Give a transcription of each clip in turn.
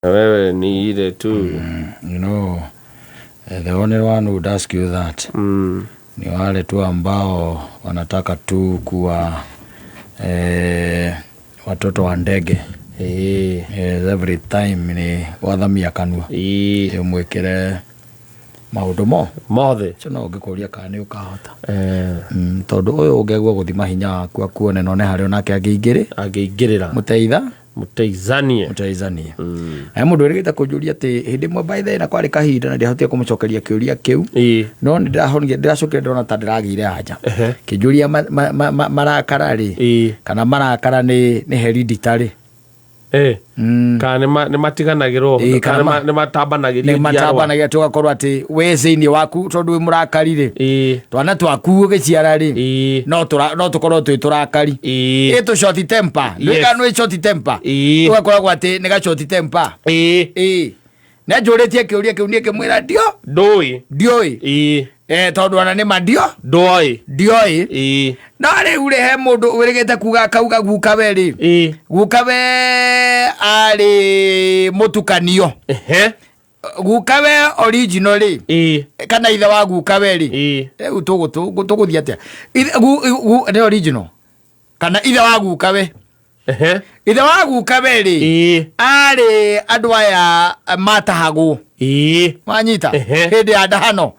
Wewe ni ile tu. You know, the only one who would ask you that ni wale tu ambao wanataka tu kuwa watoto wa ndege. Every time ni wathamia kanua. Mwekere maundu mothe no ngikuria kana ni ukahota tondu uyu ungegwa guthima hinya waku akuone none hari onake angeingirira muteithanie mundu urigita kunjuria ati hindi mwe by the na kwari kahinda na ndihotia kumucokeria kiuria kiu no ndiracokeria ndona ta ndiragire hanja kinjuria marakara ri kana marakara ni hereditary kana ni matiganagirwo kana ni matabanagiria tugakorwo ati we ciini waku tondu wi murakari twana twaku ugiciara ri no tukorwo twi turakari tu short temper ndikanu short temper tugakorwo ati ni ga short temper na njuritie kiuria kiu ni kimwira ndioi tondu ana ni madio ndioi no riu ri he mundu urigite kuga kauga gukawe ri gukawe ari mutukanio gukawe original ri kana ithe wa gukawe ri tuguthia atia ni original kana ithe wa gukawe ithe wa gukawe ri ari andu aya matahagu wanyita hindi ya ndahano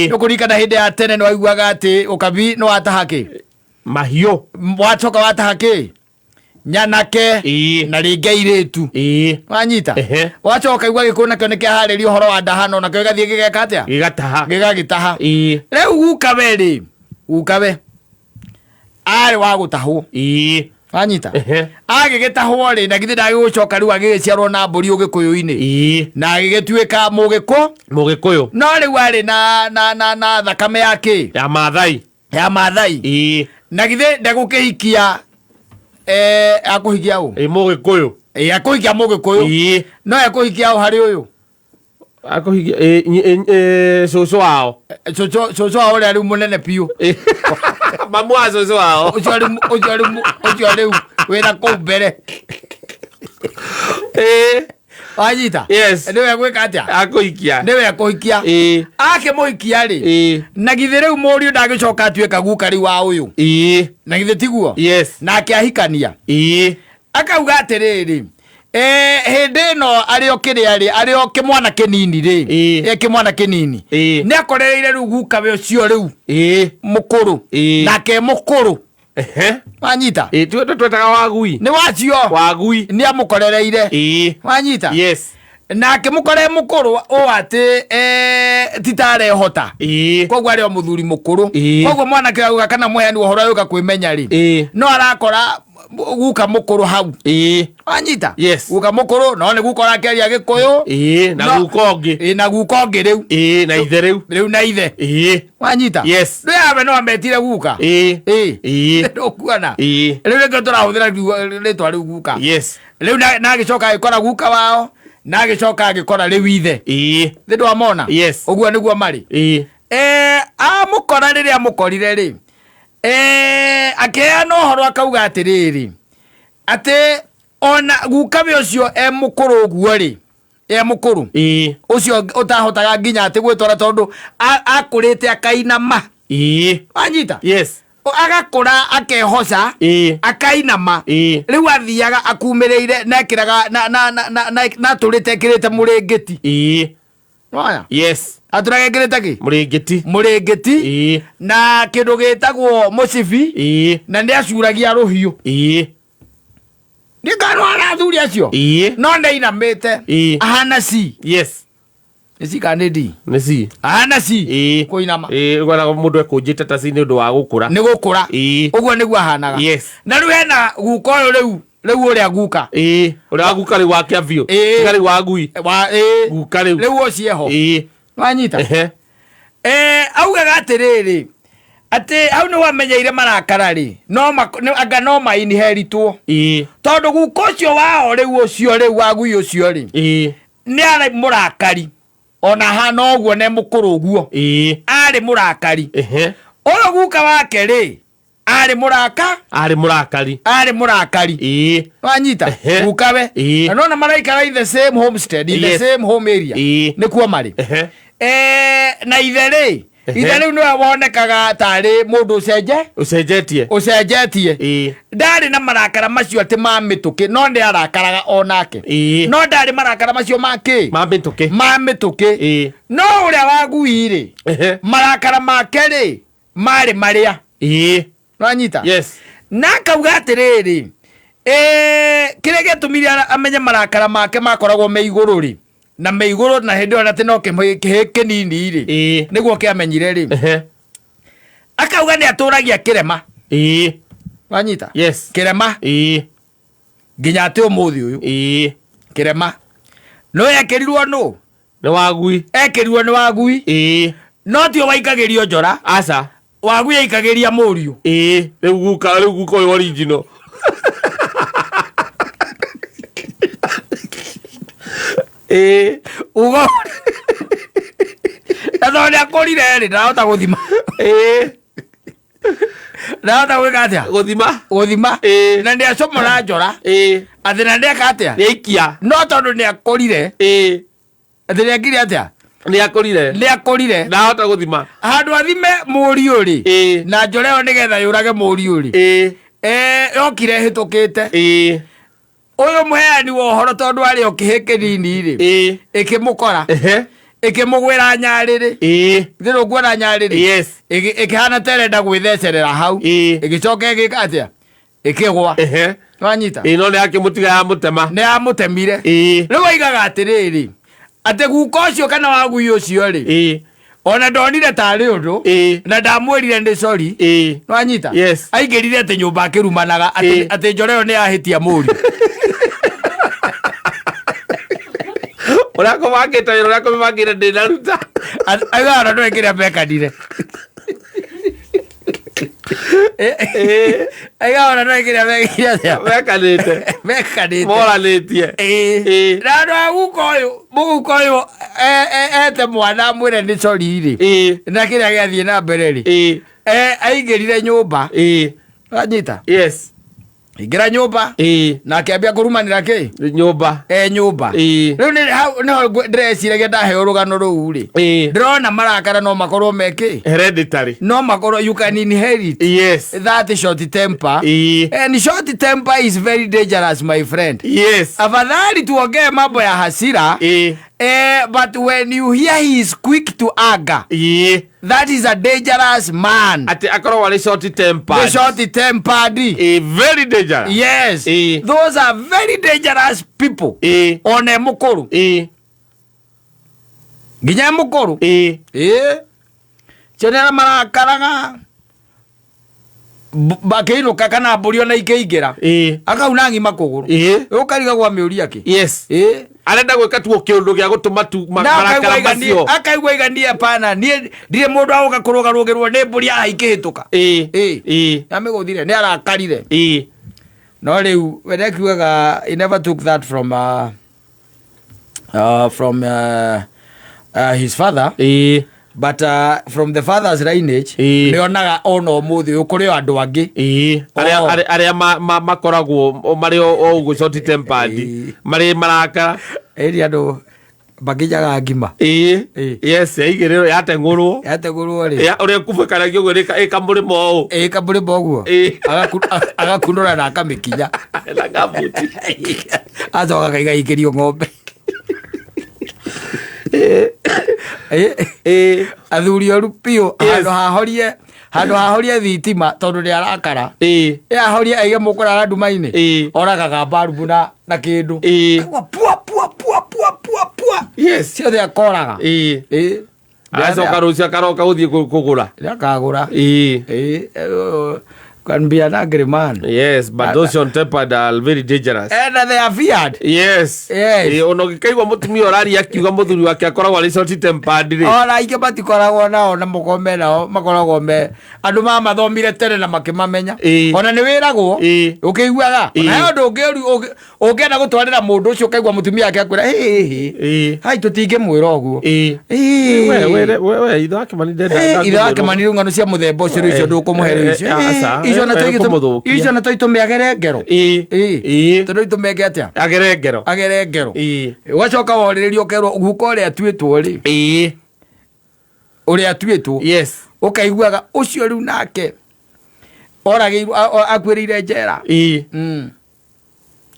nukurikana hindi ya tene no aiguaga ati ukabi no atahaki mahio wacoka watahaki nyanake na ringe iritu wanyita wacoka igua gikuna kio niki hariri uhoro wa ndahano na kio gathie gigeka atia gigagitaha riu gukawe ari wa gutahwo wanyita agigitahwo ri na githi ndagigucoka riu agigiciarwo na mburi ugikuyu-ini na agigituika mugikuyu no riu ari na thakame yake ya mathai na githi ndagukihikia akuhikia u mugikuyu akuhikia mugikuyu no akuhikia u hari uyu akuhikia cucu wao ri ari munene piu mamu wa cucu wao ucio riu wina kuu mbere wanyita niwe gwika atia akuhikia akimuhikia ri na githi riu muriu ndagicoka atuika guka riu wa uyu na githi tiguo na akiahikania akauga atiriri hindi no ario kiria ario kimwana kinini ri kimwana kinini ni akorereire riu gukawe ucio riu mukuru nake mukuru wanyita twetaga wagui ni wacio wagui ni amukorereire wanyita nake mukore mukuru o ati titare hota kogwa ari o muthuri mukuru kogwa mwana kirauga kana mweani wohoro yuka kwimenya ri no arakora guka mukuru hau wanyita guka mukuru no ni gukora keria gikuyu na gukongi na gukongi riu na ithe riu na ithe wanyita ndo yabe no ametire guka ndo kuana riu nge turahuthira ritwa riu guka riu na gicoka agikora guka wao na agicoka agikora riu ithe thindo amona uguo niguo mari amukora riria mukorire ri akeana uhoro akauga atiriri ati ona gukawe ucio mukuru uguo ri mukuru ucio utahotaga nginya ati gwitwara tondu akurite akainama wanyita agakura akehoca akainama riu athiaga akumireire nekiraga na turite ekirite muringiti waya aturagekirite ki muringiti na kindu gitagwo mucibi na ni acuragia ruhiu ni ngano arathuri acio no ndeinamite ahana si nisi kanedi nisi ahana si kuinama gwana mundu ekunjite ta si ni undu wa gukura ni gukura uguo niguo ahanaga na riu hena guka uyu riu uria guka uria guka riu wa kiavio tigari wa ngui guka riu ocieho wanyita augaga atiriri ati hau ni wamenyeire marakara ri anga no mainheritwo tondu guka ucio wao riu ucio riu wa ngui ucio ri ni ari murakari ona hana uguo ne mukuru uguo ari murakari uyu guka wake ri ari murakari wanyita gukawe nona maraikara in the same homestead in the same home area nikuo mari na ithere ithere no wonekaga tari mundu ucenjetie ndari na marakara macio ati mamituki no ndi arakaraga onake no ndari marakara macio mamituki no uria waguire marakara make ri mari maria wanyita nakauga atiriri kire getumire amenye marakara make makoragwo me iguru ri na me iguru na hindi ona tino ke nini ri niguo ke amenyire ri akauga ni aturagia kirema wanyita kirema nginya ati umuthi uyu kirema no ekerirwo no ni wagui ekerirwo ni wagui no tio waikagirio njora aca wagui aikagiria muriu riu guka original ugo Nthoni akorire ri ndahota guthima ndahota gwika atia guthima na ndi acomora njora athi na ndeka atia ikia no tondu ni akorire athi ni akire atia ni akorire ndahota guthima handu athime muriu ri na njora yo nigetha yurage muriu ri yokire hitukite uyu muheani wa uhoro tondu ari okihike nini ri ikimukora ikimugwira nyariri thiru gwira nyariri ikihana terenda gwithecerea hau igicoka igikatia ikigwa wanyita no ni akimutiga ya mutema ni amutemire riu aigaga atiriri ati guka ucio kana wagui ucio ri ona ndonire tari undu na ndamwirire ndi sorry wanyita aingirire ati nyumba akirumanaga ati njoreo ni ahitia muri urako magita urako magire ndinaruta agara ndo ekire bekanire agara ndo ekire bekanite moranitie rado agukoyo ete mwana mwire ndi sorry ri na kira gathie na mbere ri aingirire nyumba wanyita ingira nyumba na akiambia kurumanira ki nyumba riu ni ndreciragia ndahe urugano ruu ri ndirona marakara no makorwo meki hereditary no makorwo you can inherit that short temper and short temper is very dangerous my friend afadhali tuongee mambo ya hasira but when you hear he is quick to anger that is a dangerous man ati akorwo wali short tempered very dangerous those are very dangerous people one mukuru nginya mukuru chenera marakaraga bakiinuka kana mburi ona ikeingira akauna ngima kuguru ukariga gwa miuria ki arenda gwika tuo kiundu gia gutuma tu marakara macio akaigwa igania pana nie ndire mundu agoka kurugarugirwo ni mburi ahikihituka amiguthire ni arakarire no riu wende kiugaga he never took that from his father but from the father's lineage nionaga ono umuthi ukuri andu angi aria makoragwo mari o ugu short tempered mari marakara eri andu bakijaga ngima igiriro yatengurwo ri uria kubukanagio gwe ikamurimo guo agakunura na akamikinya na gabuti azoga kaiga ikirio ng'ombe athuri oru pio handu hahorie thitima tondu ni arakara ahorie aige mukurara nduma-ini oragaga mbarubu na kindu ciothe akoraga acoka rucio akaroka guthie kugura akagura can be an angry man. But those short tempered are very dangerous. And they are feared. Ono gikaigwa mutumia orari akiuga muthuri wake akoragwo ari short tempered ri. Ora ike batikoragwo nao na mugome nao makoragwo me andu mathomire tene na makimamenya. Ona ni wiragwo ukiguaga. Na andu ungenda gutwarira mundu ucio kaigwa mutumia yake akwira hai tutinge mwira oguo. We itho ake maninde itho ake manire ngano cia muthemba ucio icio ndukumuhere icio. icio na tuitumegere ngero tondu itumege atia agere ngero wacoka woriririo kerwo guko uria atuitwo ri uria atuitwo ukaiguaga ucio riu nake oragirwo akwirire njera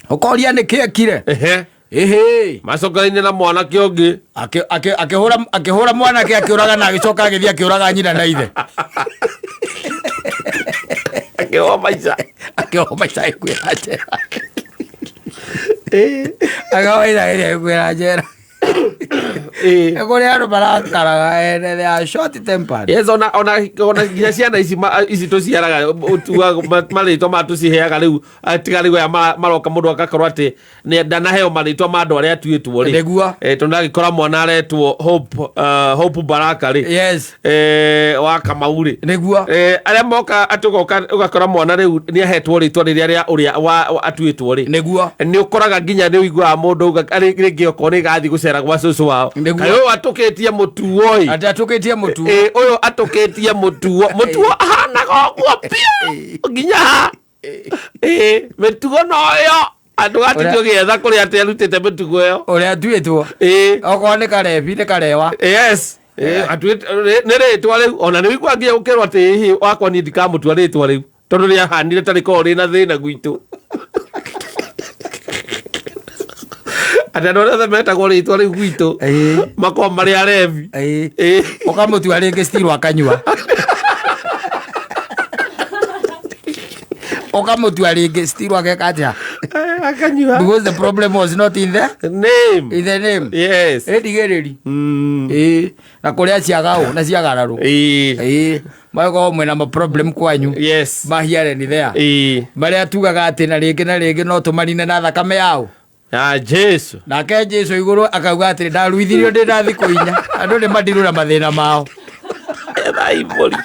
ukoria niki ekire macokaine na mwana kiongi akihura mwana ke akiuraga na agicoka agithia akiuraga nyina na ithe akiwa maica ikwira njera agawaira iria ikwira njera Ekore aro barakaraga ene they are short tempered. Yes, ona nginya ciana ici tuciaraga utuga marĩtwa matuciheaga rĩu atiga rĩu ya maroka mũndũ agakorwo atĩ nĩ ndanaheo marĩtwa ma andũ arĩa atuĩtwo rĩ tondũ ndagĩkora mwana aretwo Hope Baraka rĩ yes wa Kamau rĩ nĩguo arĩa moka atugoka ugakora mwana rĩu nĩ ahetwo rĩtwa rĩrĩa ũrĩa atuĩtwo rĩ nĩguo nĩ ũkoraga nginya nĩ ũiguaga mũndũ rĩngĩ okorwo nĩ gathiĩ gũcera gwa cũcũ wao kayo atuketie mutuo ati atuketie mutuo uyo atuketie mutuo ahana gogwo pia nginya mitugo no yo andu atitio gietha kuri ati arutite mitugo yo uri atuitwo okorwo ni karebi ni karewa yes nä rä twa rä u ona nä wigua nginya gå kä rwo atä hä wakwa niä ndikamåtua rä twa rä u tondå rä ahanire tarä korwo rä na thä na gwitå ati andå arä othe metagwo rä twa rä u gwitå makorwo marä arebi å kamå tua rä ngä stirwo akanyua å kamå tua rä ngä stirwo ageka atia akanyua because the problem was not in the name in the name yes ndigä rä ri na kå rä a ciagaå na ciagararå magäkorwo mwena ma problem kwanyu yes mahiare ni thea marä a tugaga atä na rä ngä no tå marine na thakame yao Jesu nake Jesu iguru akauga atä ndaruithirio ndä na thikå inya andå nä mandirå na mathä na mao thaibori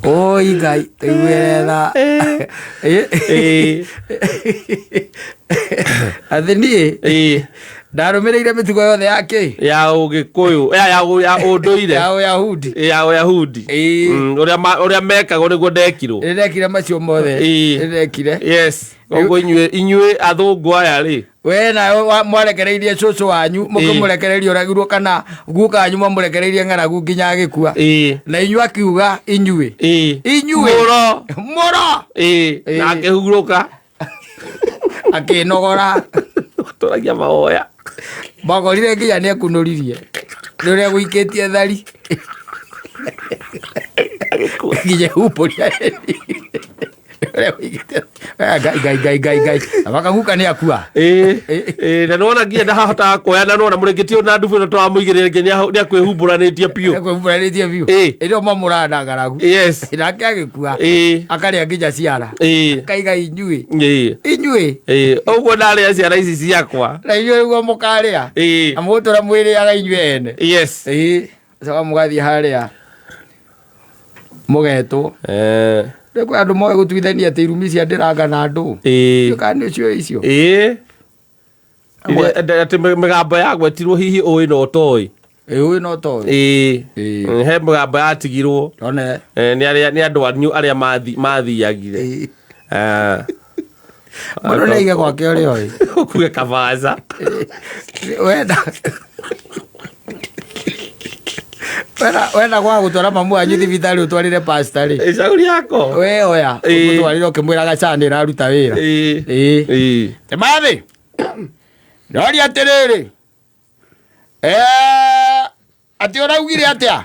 oi ngai tigueretha athä niä ndarå mä rä ire mä tugo yothe yakä ya å gä kå yå ya å ndå ire ya å yahudi å rä a mekagwo nä guo ndekirwo nä ndekire macio mothe nä ndekire yes koguo inyuä athå ngå aya rä we nawe mwarekereirie cũcũ wanyu må kä må rekereria å ragirwo kana guka wanyu mwamå rekereirie ng'aragu nginya agä kua na inyuä akiuga inyuä må ro na akä hurå ka akä nogora tå ragia mahoya magorire nginya nä ekunå ririe nä å rä a gå ikä tie thari nginya humbå ria ngai abakaguka nä akua na nona nginya ndahotaga kuoya na nona må rä ngä ti å na ndubu ä no tåramå igä rä rä nä akwä humbå ranä tie biå ä rio mamå randa ngaragu nake agä kua akarä a nginya ciara kaiga inyuä å guo ndarä a ciara ici ciakwa na inyuä rä guo må karä a na må tå ra mwä rä aga inyuä ene coka må gathiä harä a må getwo rä kwä andå moe gå tuithania atä irumi cia ndäranga na andå kana nä cio icio atä mä gambo yagwetirwo hihi å ä no toä å no toä he mä gambo yatigirwo nä andå anyu arä a mathiagire må no nä ige gwake å rä oä å kuge kabaca wenda wenda gwa gå twara mamu wanyu thibitarä å twarä re pastarä cauri yako we oya gå twarä re å kä mwä ra gacanä raruta wä ra mathä roria atä rä rä atä å raugire atä a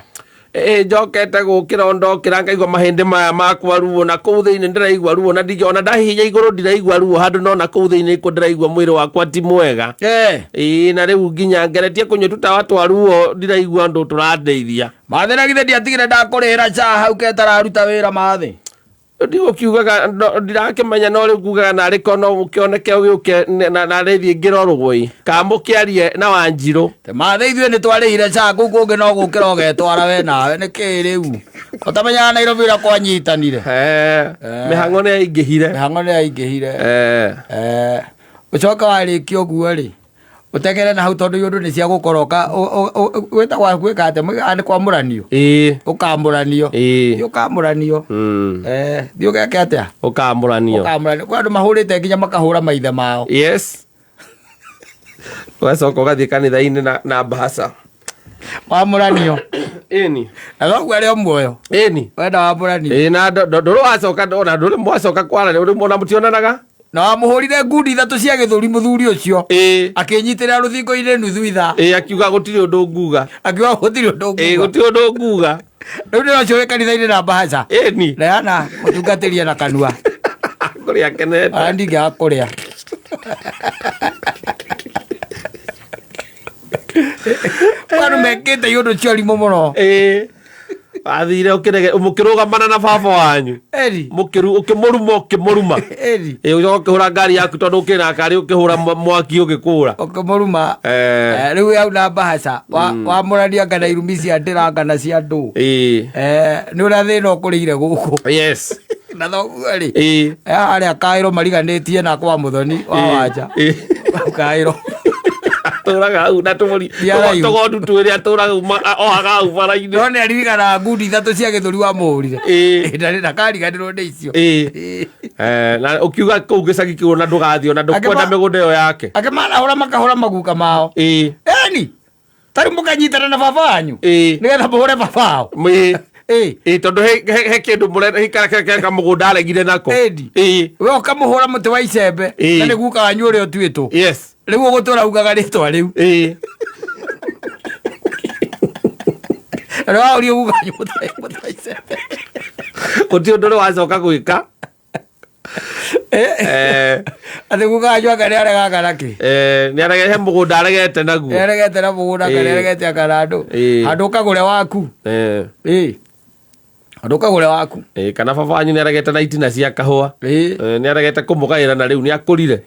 njokete gå kä ra ndokä ra ngaigua mahä ndä maya makwa ruo na kå u thä inä ndä raigua ruo na ndingä ndahihinya igå rå ndiraigua ruo handå no na kå u thä inä kå ndä raigua mwä rä wakwa ti mwega na rä u nginya ngeretie kå nyua tutawa twa ruo ndiraigua ndå tå randeithia mathä na githä ndiatigire ndakå rä ra ca hau ketararuta wä ra mathä ndigå kiugaga ndirakä menya no rä u kugaga narä ko no må kä oneke å gä å ke narä thiä ngä rorwo kana må kä arie na Wanjirå mathä ithuä nä twarä ire ca kå u kå ngä no gå kä ra å getwara we nawe nä kä rä u åtamenyaga Nairobi ra kwanyitanire mä hang'o nä yaingä hire å coka warä kie å guo rä utegere na hau tondu yundu ni cia gukoroka weta wa gwika ate ande kwa muranio ukamuranio ukamuranio thio gake atia ukamuranio kwa andu mahurite nginya makahura maithe mao yes wacoka ugathie kanitha-ini na bahasa wa muranio ini agogwa rio muoyo ini wenda wa muranio na nduru wacoka ona nduru mwacoka kwarania uri mona mutionanaga na wamuhurire ngundi ithatu cia githuri muthuri ucio akinyitira ruthingo-ini nuthu itha akiuga gutiri undu nguga akiuga gutiri undu nguga gutiri undu nguga riu ndio cio kanitha-ini na bahasa ini reana mutungatiria na kanua kuria kenete andinga kuria wanu mekite yundu cio rimu muno athire mukirugamana na baba wanyu ukimuruma ucoka ukihura ngari yaku tondu ukina ngari ukihura mwaki ugikura ukimuruma riu au na bahasa wamurania ngana irumi cia ndira ngana cia ndu ni uria thina ukurire guku yes na thoguo ri aria kairo mariganitie na kwa muthoni wa wanja kairo aturaga hau na tugondu twiri aturaga ohaga hau bara-ini no ni aririkana ngundi ithatu cia githuri wa muhurire ndari na kariganirwo ni icio na ukiuga kuu gicagi kiu na ndugathio na ndukwenda migunda iyo yake akimarahura makahura maguka mao eni tari mukanyitana na baba wanyu nigetha muhure baba wao tondu he kindu mureka mugunda aregire nako we ukamuhura muti wa icembe na ni guka wanyu uria utwitwo riu ugutura ugaga ritwa riu raurio guka wanyu muti wa icembe guti undu ri wacoka gwika ati guka wanyu anga ni aregaga naki ni aregete mugunda aregete naguo ni aregete na mugunda anga ni aregete anga andu andu ukagure waku andu ukagure waku kana baba wanyu ni aregete na itina cia kahua ni aregete kumugaira na riu ni akurire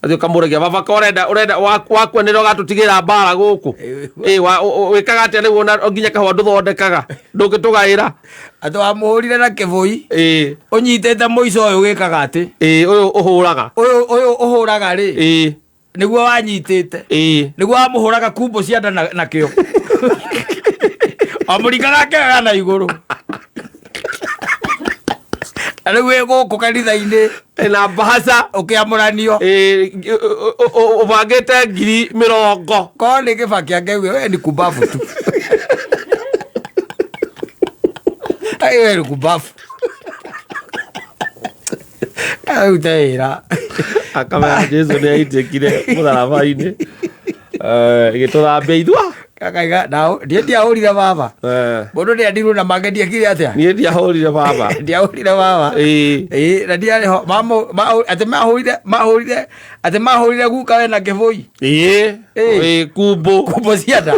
athi ukamuragia baba ka urenda wakwenera ugatutigira mbara guku wikaga atia riu ona nginya kahua nduthondekaga ndungitugaira ati wamuhurire na kivui unyitite muico uyu gikaga ati uyu uhuraga ri niguo wanyitite niguo wamuhuraga kumbo cia nda na kio amuringaga kega na iguru riu wi guku kanitha-ini na bahasa ukiamuranio ubangite 20,000 korwo ni Kibaki angeuge we ni kumbafu tu we ni kumbafu autaira akamera Jesu ni aitikire mutharaba-ini igituthambia ithua kakaiga na ndiahurire baba mundu ni andirwo na mange ndiekire atia nie ndiahurire baba ndiahurire baba na ndiareho ati mahurire guka we na kivui kumbo cia nda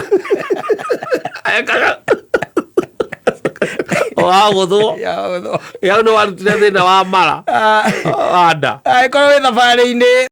waguthwo yau ni warutire thina wa mara wa nda korwo wi thabarĩ-inĩ